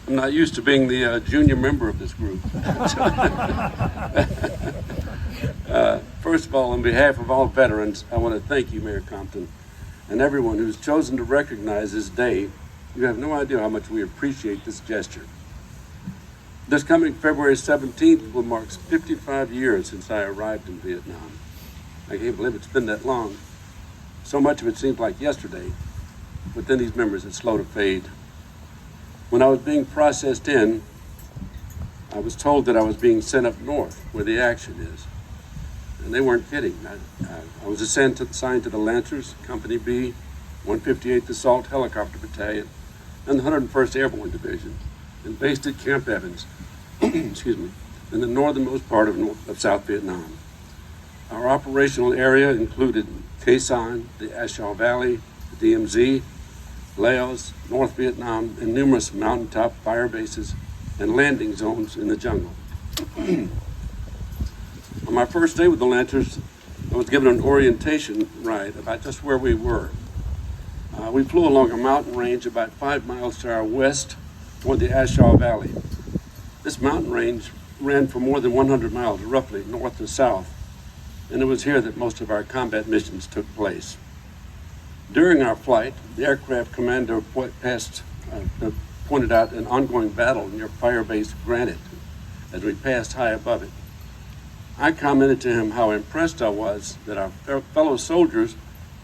I'm not used to being the junior member of this group. First of all, on behalf of all veterans, I want to thank you, Mayor Compton, and everyone who's chosen to recognize this day. You have no idea how much we appreciate this gesture. This coming February 17th will mark 55 years since I arrived in Vietnam. I can't believe it's been that long. So much of it seems like yesterday, but then these memories are slow to fade. When I was being processed in, I was told that I was being sent up north where the action is. And they weren't kidding. I was assigned to the Lancers, Company B, 158th Assault Helicopter Battalion, and the 101st Airborne Division, and based at Camp Evans, excuse me, in the northernmost part of South Vietnam. Our operational area included Khe Sanh, the A Shau Valley, the DMZ, Laos, North Vietnam, and numerous mountaintop fire bases and landing zones in the jungle. On my first day with the Lancers, I was given an orientation ride about just where we were. We flew along a mountain range about 5 miles to our west toward the A Shau Valley. This mountain range ran for more than 100 miles, roughly north to south, and it was here that most of our combat missions took place. During our flight, the aircraft commander pointed out an ongoing battle near Firebase Granite as we passed high above it. I commented to him how impressed I was that our fellow soldiers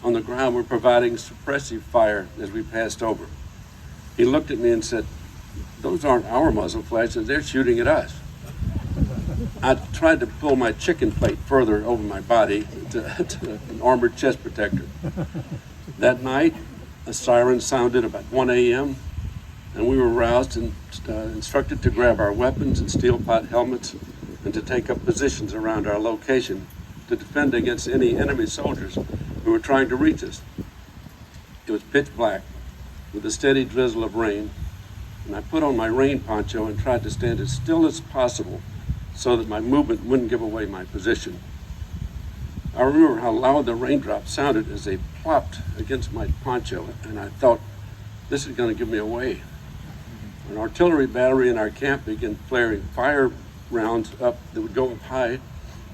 on the ground were providing suppressive fire as we passed over. He looked at me and said, "Those aren't our muzzle flashes, they're shooting at us." I tried to pull my chicken plate further over my body to an armored chest protector. That night, a siren sounded about 1 a.m., and we were roused and instructed to grab our weapons and steel pot helmets and to take up positions around our location to defend against any enemy soldiers who were trying to reach us. It was pitch black with a steady drizzle of rain, and I put on my rain poncho and tried to stand as still as possible so that my movement wouldn't give away my position. I remember how loud the raindrops sounded as they plopped against my poncho, and I thought, this is going to give me away. An artillery battery in our camp began flaring fire rounds up that would go up high,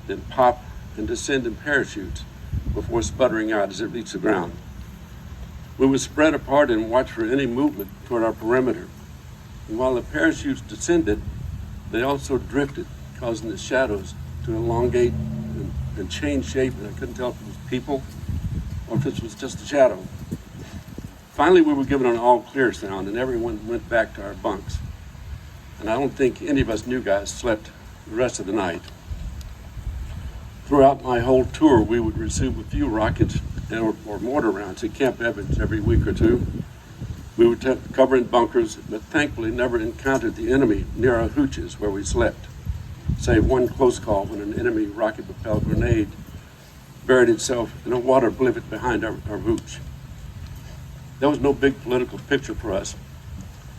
then pop and descend in parachutes before sputtering out as it reached the ground. We would spread apart and watch for any movement toward our perimeter. And while the parachutes descended, they also drifted, causing the shadows to elongate and change shape, and I couldn't tell if it was people or if it was just a shadow. Finally, we were given an all-clear sound, and everyone went back to our bunks. And I don't think any of us new guys slept the rest of the night. Throughout my whole tour, we would receive a few rockets or mortar rounds at Camp Evans every week or two. We would cover in bunkers, but thankfully never encountered the enemy near our hooches where we slept, save one close call when an enemy rocket-propelled grenade buried itself in a water blivet behind our hooch. There was no big political picture for us.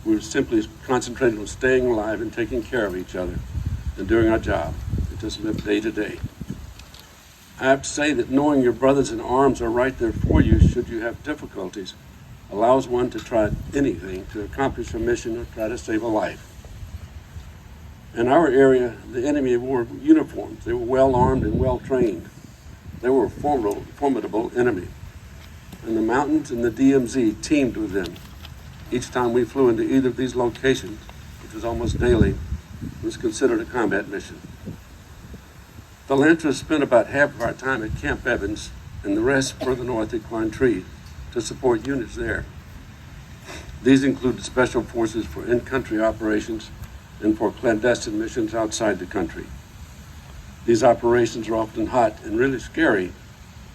We were simply concentrated on staying alive and taking care of each other and doing our job. We just lived day to day. I have to say that knowing your brothers in arms are right there for you should you have difficulties allows one to try anything to accomplish a mission or try to save a life. In our area, the enemy wore uniforms. They were well armed and well trained. They were a formidable enemy. And the mountains and the DMZ teamed with them. Each time we flew into either of these locations, which was almost daily, was considered a combat mission. The Lancers spent about half of our time at Camp Evans and the rest further north at Quang Tri to support units there. These included special forces for in-country operations and for clandestine missions outside the country. These operations are often hot and really scary,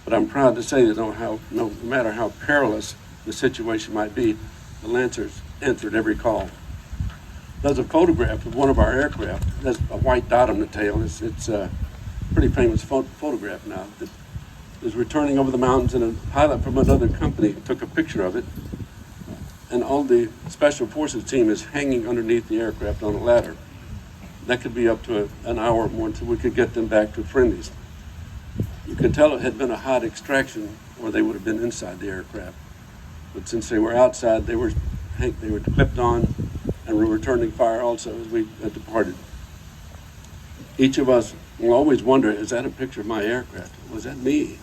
but I'm proud to say that no matter how perilous the situation might be, the Lancers answered every call. There's a photograph of one of our aircraft. There's a white dot on the tail. It's a pretty famous photograph now that is returning over the mountains, and a pilot from another company took a picture of it. And all the Special Forces team is hanging underneath the aircraft on a ladder. That could be up to an hour or more until we could get them back to friendlies. You could tell it had been a hot extraction, or they would have been inside the aircraft. But since they were outside, they were clipped on and were returning fire also as we had departed. Each of us will always wonder, is that a picture of my aircraft? Was that me?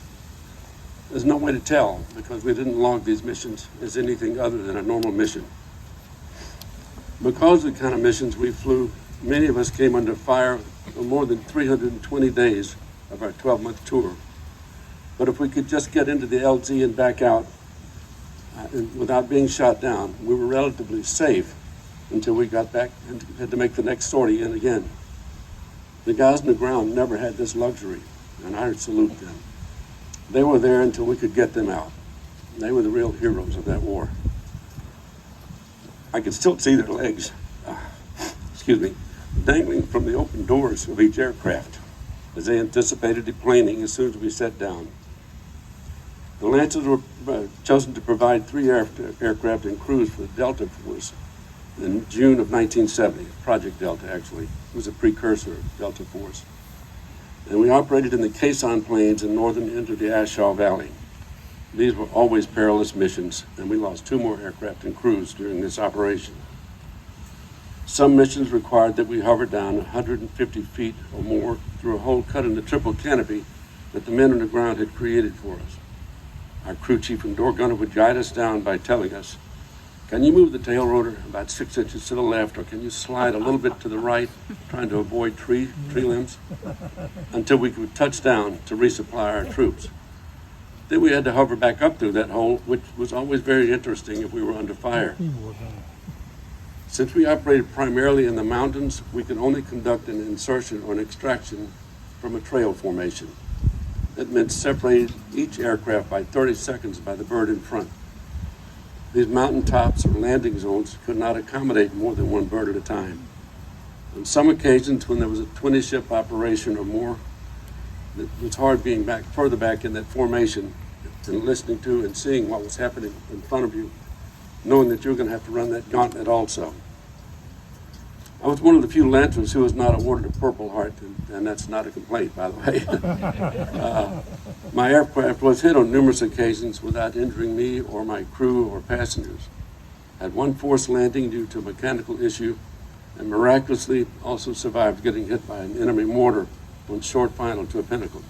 There's no way to tell because we didn't log these missions as anything other than a normal mission. Because of the kind of missions we flew, many of us came under fire for more than 320 days of our 12-month tour. But if we could just get into the LZ and back out without being shot down, we were relatively safe until we got back and had to make the next sortie in again. The guys on the ground never had this luxury, and I salute them. They were there until we could get them out. They were the real heroes of that war. I could still see their legs, dangling from the open doors of each aircraft as they anticipated deplaning as soon as we set down. The Lancers were chosen to provide 3 aircraft and crews for the Delta Force in June of 1970. Project Delta, actually. It was a precursor of Delta Force. And we operated in the Quezon Plains and northern into the Ashaw Valley. These were always perilous missions, and we lost 2 more aircraft and crews during this operation. Some missions required that we hover down 150 feet or more through a hole cut in the triple canopy that the men on the ground had created for us. Our crew chief and door gunner would guide us down by telling us, can you move the tail rotor about 6 inches to the left, or can you slide a little bit to the right, trying to avoid tree limbs, until we could touch down to resupply our troops. Then we had to hover back up through that hole, which was always very interesting if we were under fire. Since we operated primarily in the mountains, we could only conduct an insertion or an extraction from a trail formation. That meant separating each aircraft by 30 seconds by the bird in front. These mountaintops or landing zones could not accommodate more than 1 bird at a time. On some occasions, when there was a 20-ship operation or more, it was hard being further back in that formation and listening to and seeing what was happening in front of you, knowing that you were going to have to run that gauntlet also. I was one of the few Lancers who was not awarded a Purple Heart, and that's not a complaint, by the way. My aircraft was hit on numerous occasions without injuring me or my crew or passengers. I had 1 forced landing due to a mechanical issue, and miraculously also survived getting hit by an enemy mortar on short final to a pinnacle.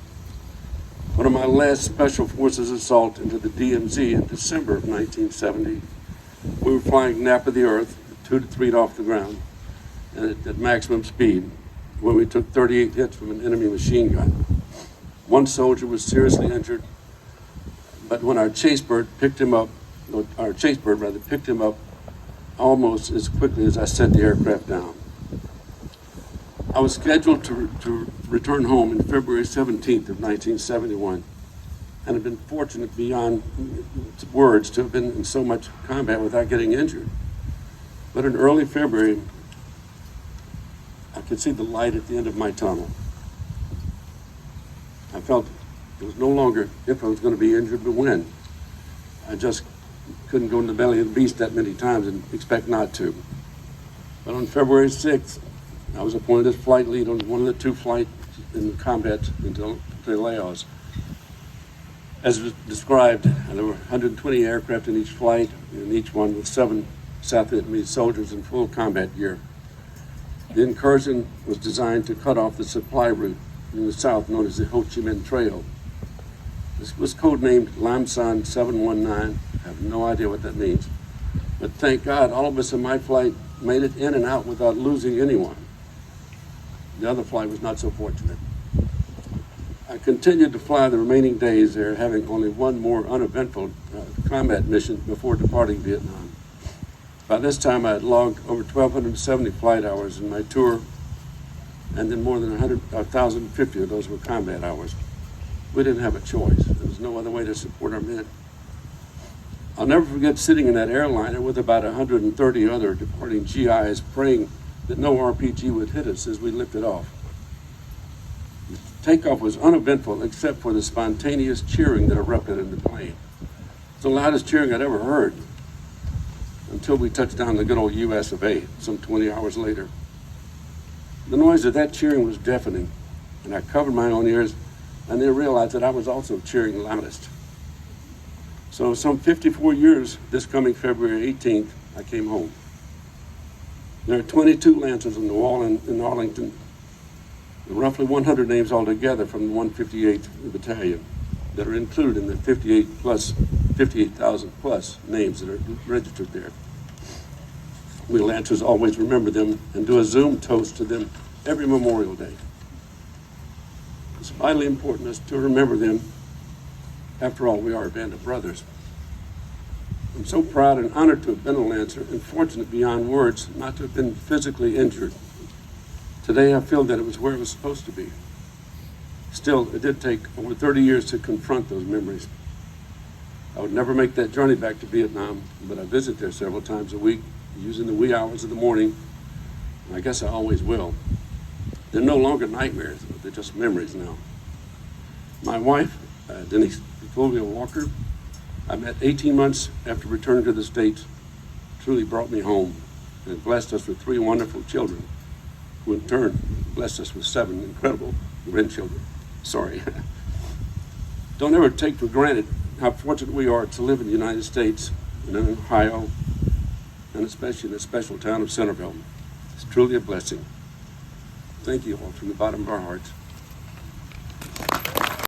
One of my last Special Forces assault into the DMZ in December of 1970, we were flying nap of the earth, 2 to 3 feet off the ground, and at maximum speed, when we took 38 hits from an enemy machine gun. 1 soldier was seriously injured, but when our chase bird picked him up almost as quickly as I set the aircraft down. I was scheduled to return home in February 17th of 1971, and have been fortunate beyond words to have been in so much combat without getting injured. But in early February, I could see the light at the end of my tunnel. I felt it was no longer if I was going to be injured, but when. I just couldn't go in the belly of the beast that many times and expect not to. But on February 6th, I was appointed as flight lead on one of the 2 flights in combat into Laos. As was described, there were 120 aircraft in each flight, and each one with 7 South Vietnamese soldiers in full combat gear. The incursion was designed to cut off the supply route in the south known as the Ho Chi Minh Trail. This was codenamed Lam San 719. I have no idea what that means. But thank God, all of us in my flight made it in and out without losing anyone. The other flight was not so fortunate. I continued to fly the remaining days there, having only 1 more uneventful combat mission before departing Vietnam. By this time, I had logged over 1,270 flight hours in my tour, and then more than 1,050 of those were combat hours. We didn't have a choice. There was no other way to support our men. I'll never forget sitting in that airliner with about 130 other departing GIs praying that no RPG would hit us as we lifted off. The takeoff was uneventful except for the spontaneous cheering that erupted in the plane. It's the loudest cheering I'd ever heard until we touched down the good old US of A some 20 hours later. The noise of that cheering was deafening, and I covered my own ears and then realized that I was also cheering loudest. So some 54 years, this coming February 18th, I came home. There are 22 Lancers on the wall in Arlington, and roughly 100 names altogether from the 158th Battalion that are included in the 58,000 plus names that are registered there. We Lancers always remember them and do a Zoom toast to them every Memorial Day. It's vitally important to remember them. After all, we are a band of brothers. I'm so proud and honored to have been a Lancer and fortunate beyond words not to have been physically injured. Today I feel that it was where it was supposed to be. Still, it did take over 30 years to confront those memories. I would never make that journey back to Vietnam, but I visit there several times a week, using the wee hours of the morning, and I guess I always will. They're no longer nightmares, they're just memories now. My wife, Denise Walker, I met 18 months after returning to the States, truly brought me home and blessed us with 3 wonderful children, who in turn blessed us with 7 incredible grandchildren. Sorry. Don't ever take for granted how fortunate we are to live in the United States and in Ohio, and especially in the special town of Centerville. It's truly a blessing. Thank you all from the bottom of our hearts.